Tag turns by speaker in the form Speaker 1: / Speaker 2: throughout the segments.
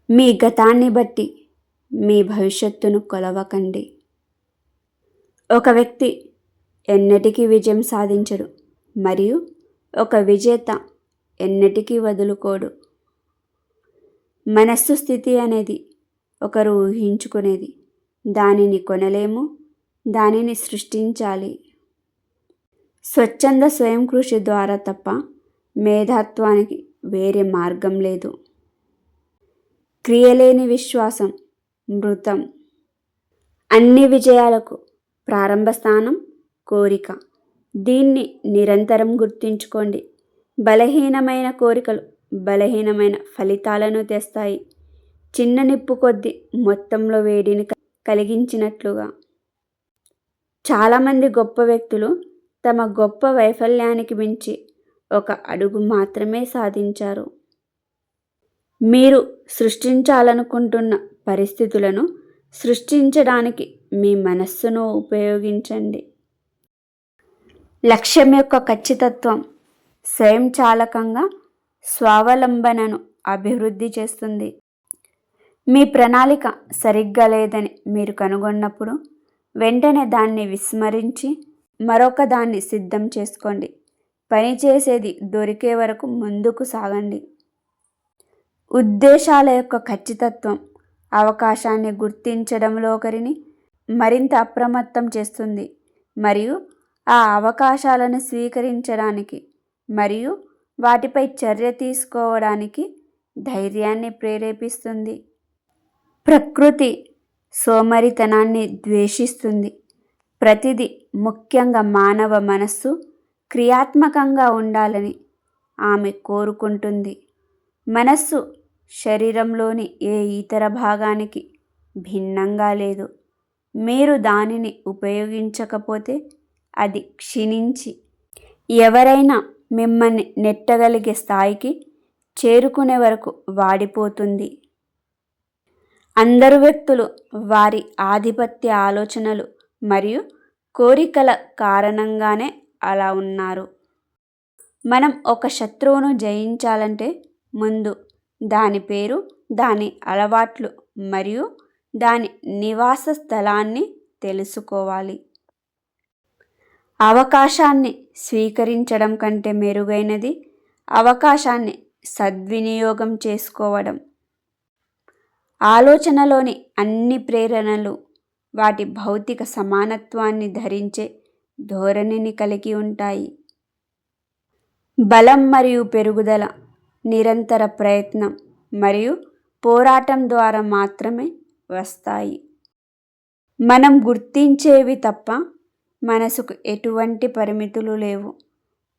Speaker 1: మీ గతాన్ని బట్టి మీ భవిష్యత్తును కొలవకండి. ఒక వ్యక్తి ఎన్నటికీ విజయం సాధించడు మరియు ఒక విజేత ఎన్నటికీ వదులుకోడు. మనస్సు స్థితి అనేది ఒకరు ఊహించుకునేది. దానిని కొనలేము, దానిని సృష్టించాలి. స్వచ్ఛంద స్వయం కృషి ద్వారా తప్ప మేధాత్వానికి వేరే మార్గం లేదు. క్రియలేని విశ్వాసం మృతం. అన్ని విజయాలకు ప్రారంభ స్థానం కోరిక. దీన్ని నిరంతరం గుర్తుంచుకోండి. బలహీనమైన కోరికలు బలహీనమైన ఫలితాలను తెస్తాయి. చిన్న నిప్పు కొద్దీ మొత్తంలో వేడిని కలిగించినట్లుగా. చాలామంది గొప్ప వ్యక్తులు తమ గొప్ప వైఫల్యానికి మించి ఒక అడుగు మాత్రమే సాధించారు. మీరు సృష్టించాలనుకుంటున్న పరిస్థితులను సృష్టించడానికి మీ మనస్సును ఉపయోగించండి. లక్ష్యం యొక్క ఖచ్చితత్వం స్వయంచాలకంగా స్వావలంబనను అభివృద్ధి చేస్తుంది. మీ ప్రణాళిక సరిగ్గా లేదని మీరు కనుగొన్నప్పుడు వెంటనే దాన్ని విస్మరించి మరొక దాన్ని సిద్ధం చేసుకోండి. పనిచేసేది దొరికే వరకు ముందుకు సాగండి. ఉద్దేశాల యొక్క ఖచ్చితత్వం అవకాశాన్ని గుర్తించడంలో ఒకరిని మరింత అప్రమత్తం చేస్తుంది మరియు ఆ అవకాశాలను స్వీకరించడానికి మరియు వాటిపై చర్య తీసుకోవడానికి ధైర్యాన్ని ప్రేరేపిస్తుంది. ప్రకృతి సోమరితనాన్ని ద్వేషిస్తుంది. ప్రతిదీ, ముఖ్యంగా మానవ మనస్సు క్రియాత్మకంగా ఉండాలని ఆమె కోరుకుంటుంది. మనస్సు శరీరంలోని ఏ ఇతర భాగానికి భిన్నంగా లేదు. మీరు దానిని ఉపయోగించకపోతే అది క్షీణించి ఎవరైనా మిమ్మల్ని నెట్టగలిగే స్థాయికి చేరుకునే వరకు వాడిపోతుంది. అందరు వ్యక్తులు వారి ఆధిపత్య ఆలోచనలు మరియు కోరికల కారణంగానే అలా ఉన్నారు. మనం ఒక శత్రువును జయించాలంటే ముందు దాని పేరు, దాని అలవాట్లు మరియు దాని నివాస స్థలాన్ని తెలుసుకోవాలి. అవకాశాన్ని స్వీకరించడం కంటే మెరుగైనది అవకాశాన్ని సద్వినియోగం చేసుకోవడం. ఆలోచనలోని అన్ని ప్రేరణలు వాటి భౌతిక సమానత్వాన్ని ధరించే ధోరణిని కలిగి ఉంటాయి. బలం మరియు పెరుగుదల నిరంతర ప్రయత్నం మరియు పోరాటం ద్వారా మాత్రమే వస్తాయి. మనం గుర్తించేవి తప్ప మనసుకు ఎటువంటి పరిమితులు లేవు.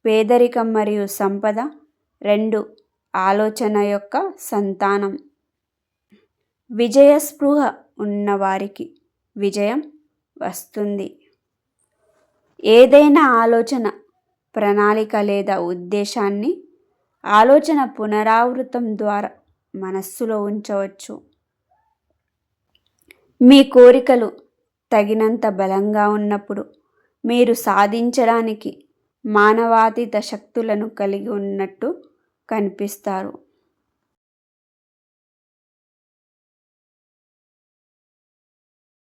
Speaker 1: పేదరికం మరియు సంపద రెండు ఆలోచన యొక్క సంతానం. విజయస్పృహ ఉన్నవారికి విజయం వస్తుంది. ఏదైనా ఆలోచన, ప్రణాళిక లేదా ఉద్దేశాన్ని ఆలోచన పునరావృతం ద్వారా మనస్సులో ఉంచవచ్చు. మీ కోరికలు తగినంత బలంగా ఉన్నప్పుడు మీరు సాధించడానికి మానవాతీత శక్తులను కలిగి ఉన్నట్టు కనిపిస్తారు.